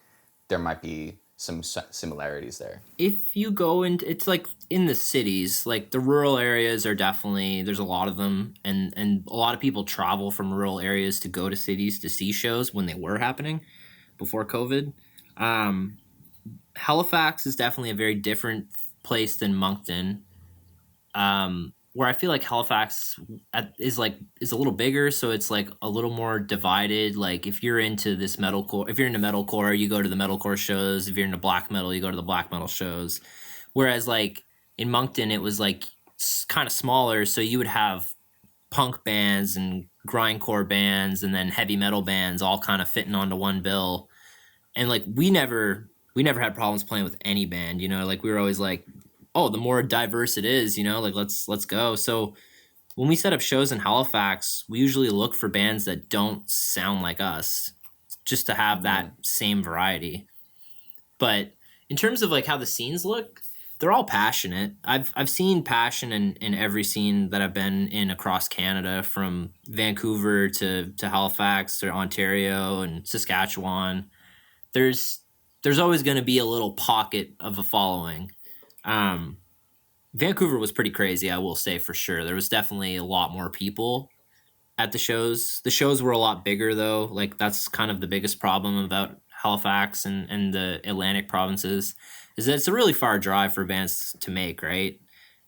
there might be some similarities there. If you go into, it's like in the cities, like the rural areas are definitely, there's a lot of them, and a lot of people travel from rural areas to go to cities to see shows when they were happening before COVID. Halifax is definitely a very different place than Moncton. Where I feel like Halifax is a little bigger, so it's like a little more divided. Like if you're into if you're into metalcore, you go to the metalcore shows. If you're into black metal, you go to the black metal shows. Whereas like in Moncton, it was like kind of smaller, so you would have punk bands and grindcore bands and then heavy metal bands all kind of fitting onto one bill. And like we never had problems playing with any band, you know, like we were always like, oh, the more diverse it is, you know, like let's go. So when we set up shows in Halifax, we usually look for bands that don't sound like us, just to have that same variety. But in terms of like how the scenes look, they're all passionate. I've seen passion in every scene that I've been in across Canada, from Vancouver to Halifax to Ontario and Saskatchewan. There's always going to be a little pocket of a following. Vancouver was pretty crazy, I will say, for sure. There was definitely a lot more people at the shows. The shows were a lot bigger, though. Like, that's kind of the biggest problem about Halifax and the Atlantic provinces, is that it's a really far drive for bands to make, right?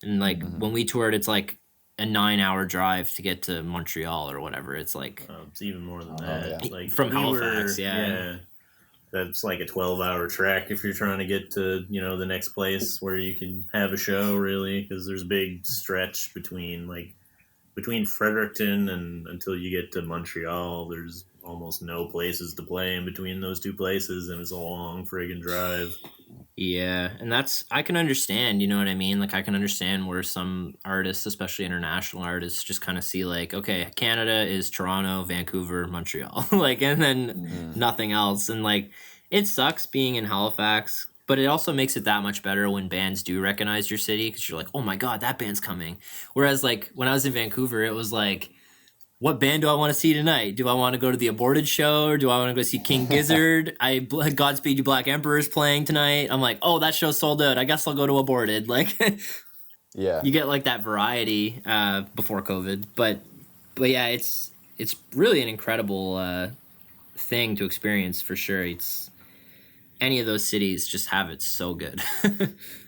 And, like, when we toured, it's like a 9-hour drive to get to Montreal or whatever. It's like... it's even more than that. Yeah. Like, from Halifax, yeah. That's like a 12-hour trek if you're trying to get to, you know, the next place where you can have a show, really, because there's a big stretch between Fredericton and until you get to Montreal. There's almost no places to play in between those two places, and it's a long friggin' drive. Yeah, and I can understand, you know what I mean? Like, I can understand where some artists, especially international artists, just kind of see, like, okay, Canada is Toronto, Vancouver, Montreal, like, and then nothing else. And, like, it sucks being in Halifax, but it also makes it that much better when bands do recognize your city, because you're like, oh my God, that band's coming. Whereas, like, when I was in Vancouver, it was like, what band do I want to see tonight? Do I want to go to the Aborted show, or do I want to go see King Gizzard? Godspeed You Black Emperor's playing tonight. I'm like, oh, that show's sold out. I guess I'll go to Aborted. Like, Yeah. You get like that variety before COVID, but yeah, it's really an incredible thing to experience for sure. It's any of those cities just have it so good.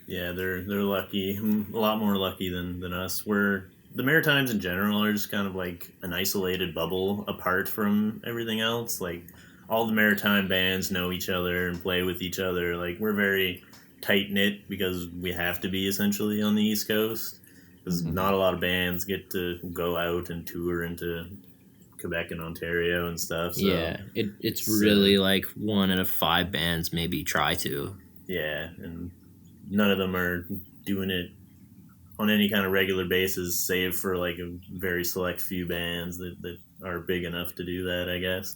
Yeah, they're lucky, a lot more lucky than us. The Maritimes in general are just kind of like an isolated bubble apart from everything else. Like, all the Maritime bands know each other and play with each other. Like, we're very tight-knit because we have to be, essentially, on the East Coast. Because not a lot of bands get to go out and tour into Quebec and Ontario and stuff. So yeah, it's really like 1 out of 5 bands maybe try to. Yeah, and none of them are doing it on any kind of regular basis, save for like a very select few bands that are big enough to do that, I guess.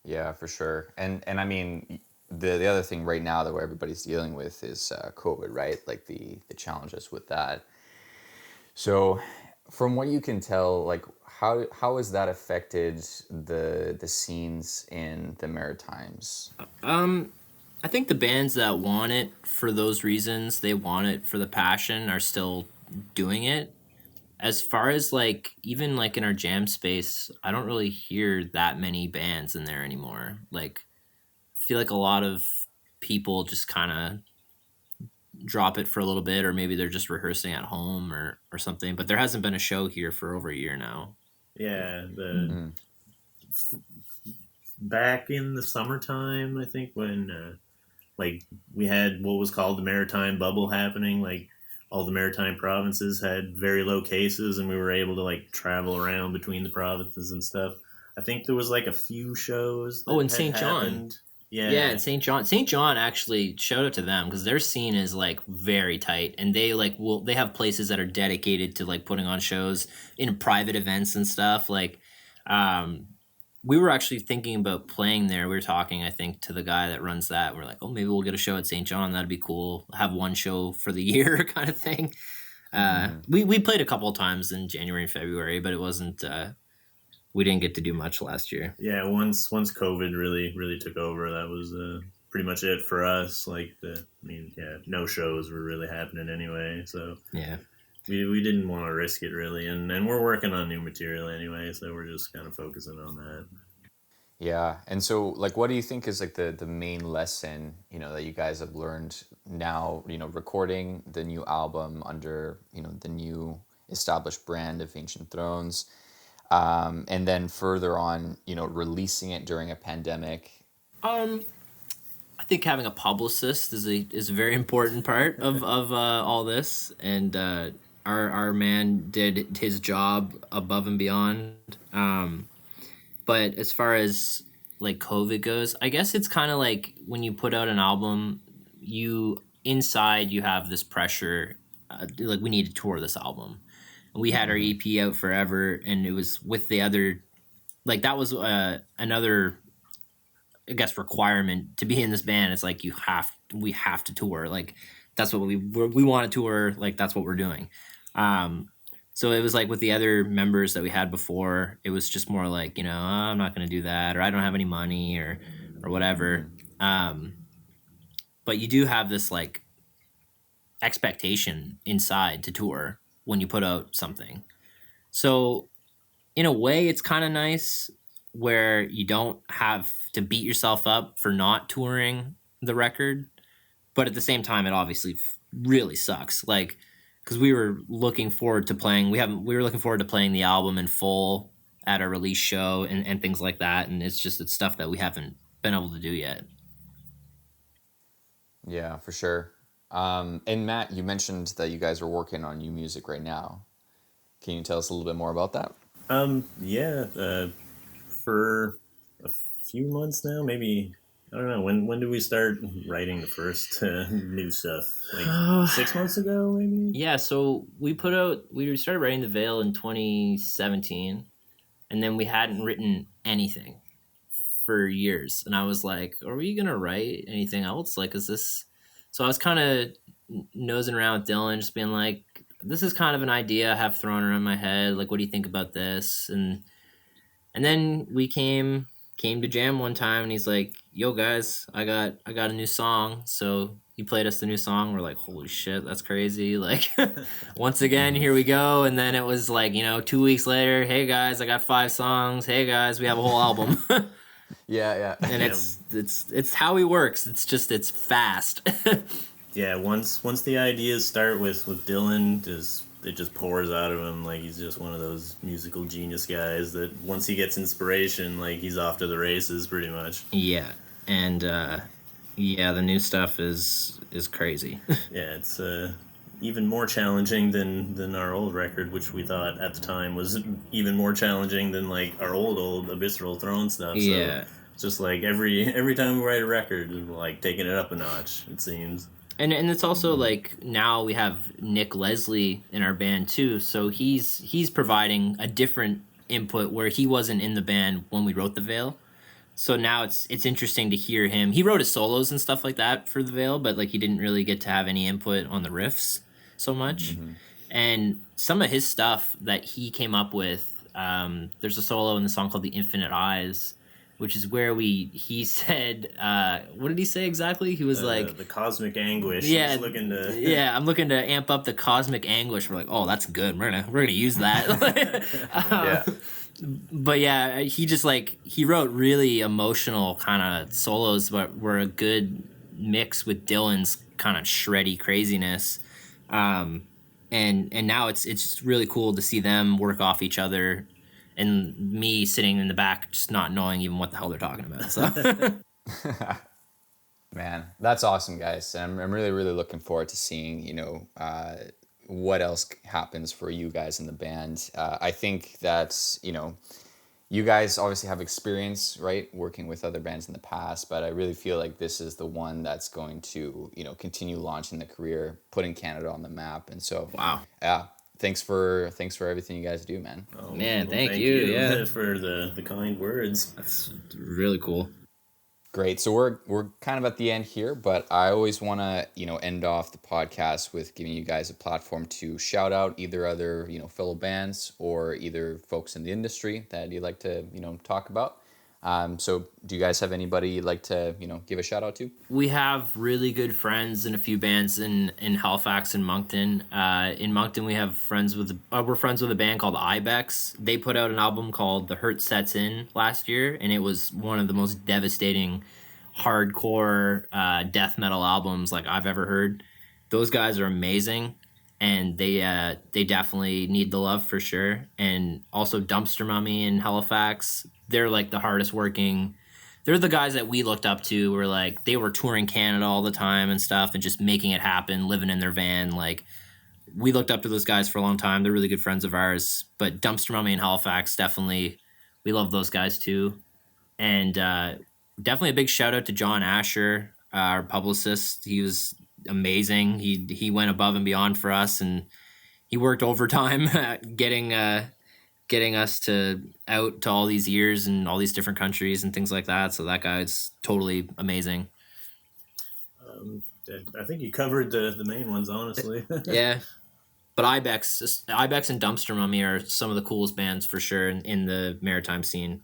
Yeah, for sure. And I mean, the other thing right now that everybody's dealing with is COVID, right? Like the challenges with that. So from what you can tell, like how has that affected the scenes in the Maritimes? I think the bands that want it for those reasons, they want it for the passion, are still doing it. As far as like, even like in our jam space, I don't really hear that many bands in there anymore. Like, I feel like a lot of people just kind of drop it for a little bit, or maybe they're just rehearsing at home or something. But there hasn't been a show here for over a year now. Yeah, back in the summertime, I think, when like we had what was called the Maritime bubble happening, like all the Maritime provinces had very low cases, and we were able to like travel around between the provinces and stuff. I think there was like a few shows. In St. John. Yeah, in St. John. St. John, actually, shout out to them, because their scene is like very tight, and they like they have places that are dedicated to like putting on shows in private events and stuff. Like, we were actually thinking about playing there. We were talking, I think, to the guy that runs that. We're like, oh, maybe we'll get a show at St. John. That'd be cool. Have one show for the year kind of thing. We played a couple of times in January and February, but it wasn't... we didn't get to do much last year. Yeah, once COVID really took over, that was pretty much it for us. Like, no shows were really happening anyway. So yeah. We didn't want to risk it, really, and we're working on new material anyway, so we're just kind of focusing on that. Yeah. And so like what do you think is like the main lesson, that you guys have learned now, recording the new album under, the new established brand of Ancient Thrones, and then further on, releasing it during a pandemic? Um, I think having a publicist is a very important part of all this, and our man did his job above and beyond. But as far as like COVID goes, I guess it's kind of like when you put out an album, you inside you have this pressure, like we need to tour this album. And we had our EP out forever, and it was with the other, like that was another, I guess, requirement to be in this band. It's like we have to tour. Like that's what we want to tour. Like that's what we're doing. So it was like with the other members that we had before, it was just more like, oh, I'm not going to do that, or I don't have any money, or whatever. But you do have this like expectation inside to tour when you put out something. So in a way, it's kind of nice where you don't have to beat yourself up for not touring the record. But at the same time, it obviously really sucks. Like, because we were looking forward to playing, we were looking forward to playing the album in full at a release show and things like that. And it's stuff that we haven't been able to do yet. Yeah, for sure. And Matt, you mentioned that you guys are working on new music right now. Can you tell us a little bit more about that? For a few months now, maybe. I don't know. When did we start writing the first new stuff? Like 6 months ago, maybe? Yeah, so we started writing The Veil in 2017, and then we hadn't written anything for years. And I was like, are we going to write anything else? Like, is this... So I was kind of nosing around with Dylan, just being like, this is kind of an idea I have thrown around my head. Like, what do you think about this? And then we came to jam one time, and he's like, yo guys, I got a new song. So he played us the new song. We're like, holy shit, that's crazy. Like, once again, here we go. And then it was like, 2 weeks later, hey guys, I got 5 songs. Hey guys, we have a whole album. Yeah. And it's how he works. It's fast. Yeah, once the ideas start with Dylan, it just pours out of him. Like, he's just one of those musical genius guys that once he gets inspiration, like, he's off to the races pretty much. Yeah. And the new stuff is crazy. Yeah, it's even more challenging than our old record, which we thought at the time was even more challenging than like our old Abysseral Throne stuff. So Yeah. it's just like every time we write a record, we're like taking it up a notch, it seems. And it's also like now we have Nick Leslie in our band too, so he's providing a different input where he wasn't in the band when we wrote The Veil. So now it's interesting to hear him. He wrote his solos and stuff like that for The Veil, but like he didn't really get to have any input on the riffs so much. Mm-hmm. And some of his stuff that he came up with, there's a solo in the song called The Infinite Eyes, which is where he said, what did he say exactly? He was like... The cosmic anguish. Yeah, He's looking to... yeah, I'm looking to amp up the cosmic anguish. We're like, oh, that's good. We're gonna use that. Yeah. But yeah, he wrote really emotional kind of solos, but were a good mix with Dylan's kind of shreddy craziness. And now it's just really cool to see them work off each other, and me sitting in the back just not knowing even what the hell they're talking about. So Man, that's awesome, guys. And I'm really, really looking forward to seeing, what else happens for you guys in the band. I think that, you guys obviously have experience, right, working with other bands in the past, but I really feel like this is the one that's going to, continue launching the career, putting Canada on the map. And so, wow. Yeah. Thanks for everything you guys do, man. Oh, man, thank you. Yeah, for the kind words. That's really cool. Great. So we're kind of at the end here, but I always want to, end off the podcast with giving you guys a platform to shout out either other, fellow bands or either folks in the industry that you'd like to, talk about. So do you guys have anybody you'd like to, give a shout out to? We have really good friends in a few bands in Halifax and Moncton. In Moncton, we have we're friends with a band called Ibex. They put out an album called The Hurt Sets In last year, and it was one of the most devastating hardcore death metal albums like I've ever heard. Those guys are amazing, and they definitely need the love for sure. And also Dumpster Mummy in Halifax, they're like the hardest working. They're the guys that we looked up to. Were like they were touring Canada all the time and stuff, and just making it happen, living in their van. Like we looked up to those guys for a long time. They're really good friends of ours. But Dumpster Mummy in Halifax, definitely, we love those guys too. And definitely a big shout out to John Asher, our publicist. He was amazing. He went above and beyond for us, and he worked overtime getting us out to all these years and all these different countries and things like that. So that guy's totally amazing. I think you covered the main ones, honestly. Yeah. But Ibex and Dumpster Mummy are some of the coolest bands for sure in the Maritime scene.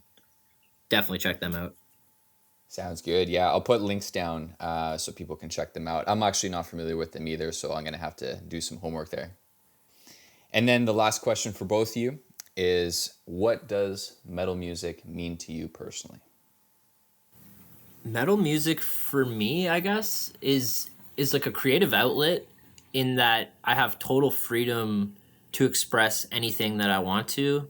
Definitely check them out. Sounds good. Yeah, I'll put links down so people can check them out. I'm actually not familiar with them either, so I'm going to have to do some homework there. And then the last question for both of you is, what does metal music mean to you personally? Metal music for me, I guess, is like a creative outlet in that I have total freedom to express anything that I want to.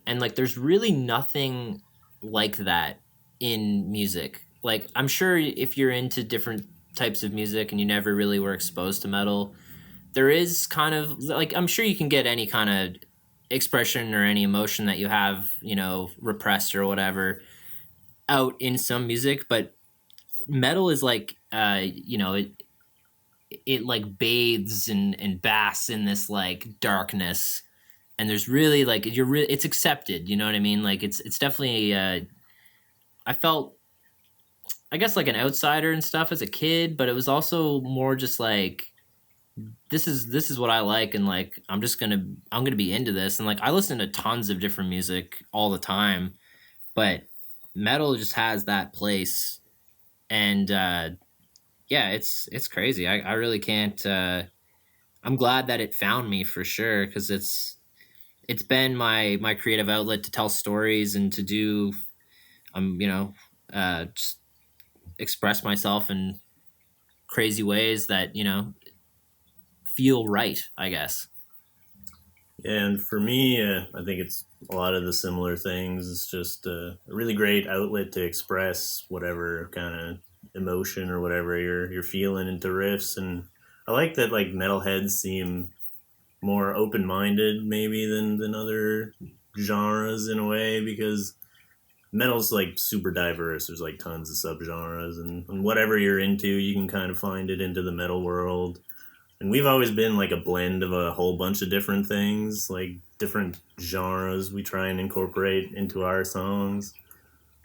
And like there's really nothing like that in music. Like I'm sure if you're into different types of music and you never really were exposed to metal, there is kind of like I'm sure you can get any kind of expression or any emotion that you have, repressed or whatever out in some music, but metal is like it like bathes and basks in this like darkness, and there's really like it's accepted, you know what I mean? Like it's definitely I felt, I guess, like an outsider and stuff as a kid, but it was also more just like this is what I like, and like I'm gonna be into this. And like I listen to tons of different music all the time, but metal just has that place. And yeah, it's crazy. I really can't I'm glad that it found me for sure, because it's been my creative outlet to tell stories and to do just express myself in crazy ways that feel right, I guess. Yeah, and for me, I think it's a lot of the similar things. It's just a really great outlet to express whatever kind of emotion or whatever you're feeling into riffs. And I like that like metalheads seem more open-minded maybe than other genres in a way, because metal's like super diverse. There's like tons of subgenres, and whatever you're into, you can kind of find it into the metal world. And we've always been like a blend of a whole bunch of different things, like different genres we try and incorporate into our songs.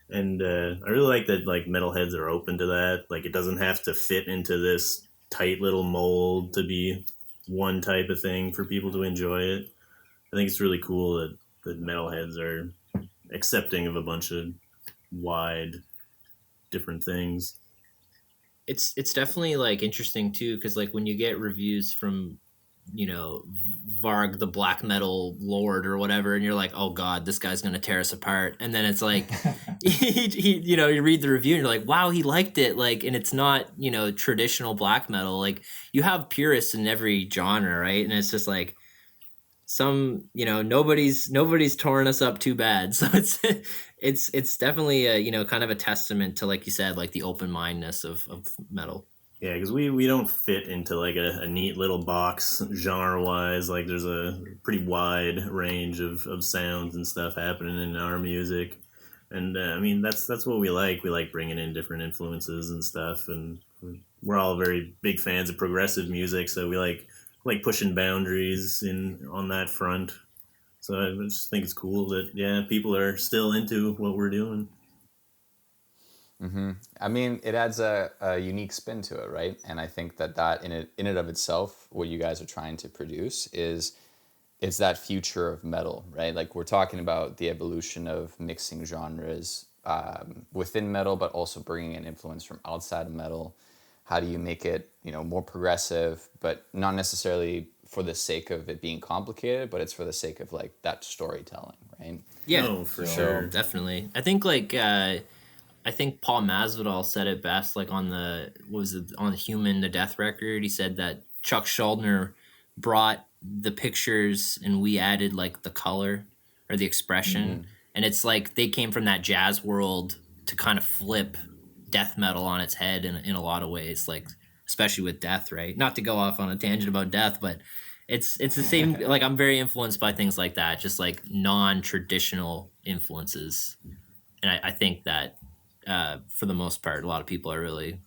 And I really like that like metalheads are open to that. Like it doesn't have to fit into this tight little mold to be one type of thing for people to enjoy it. I think it's really cool that metalheads are accepting of a bunch of wide different things. It's definitely like interesting too, because like when you get reviews from Varg, the black metal lord or whatever, and you're like, oh god, this guy's gonna tear us apart, and then it's like you read the review and you're like, wow, he liked it, like, and it's not traditional black metal. Like you have purists in every genre, right? And it's just like some nobody's torn us up too bad. So it's definitely a kind of a testament to, like you said, like the open-mindedness of metal. Yeah, because we don't fit into like a neat little box genre-wise. Like there's a pretty wide range of sounds and stuff happening in our music. And I mean, that's what we like. We like bringing in different influences and stuff. And we're all very big fans of progressive music, so we like pushing boundaries on that front. So I just think it's cool that people are still into what we're doing. Mm-hmm. I mean, it adds a unique spin to it, right? And I think that in it of itself, what you guys are trying to produce is that future of metal, right? Like we're talking about the evolution of mixing genres within metal, but also bringing in influence from outside of metal? How do you make it, more progressive, but not necessarily for the sake of it being complicated, but it's for the sake of like that storytelling, right? Yeah, No, for sure. definitely. I think I think Paul Masvidal said it best, like on on Human the Death record. He said that Chuck Schuldiner brought the pictures and we added like the color or the expression. And it's like they came from that jazz world to kind of flip death metal on its head in a lot of ways, like especially with death, right? Not to go off on a tangent about death, but it's the same. Like I'm very influenced by things like that, just like non-traditional influences. And I think that for the most part, a lot of people are really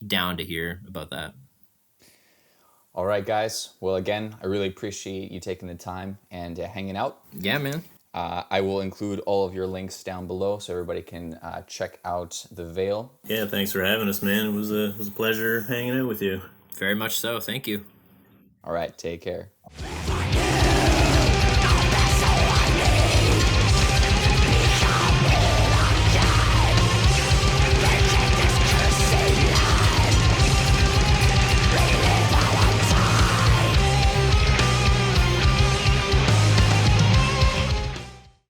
down to hear about that. All right, guys. Well, again, I really appreciate you taking the time and hanging out. Yeah, man. I will include all of your links down below so everybody can check out the Veil. Yeah, thanks for having us, man. It was a pleasure hanging out with you. Very much so. Thank you. All right, take care.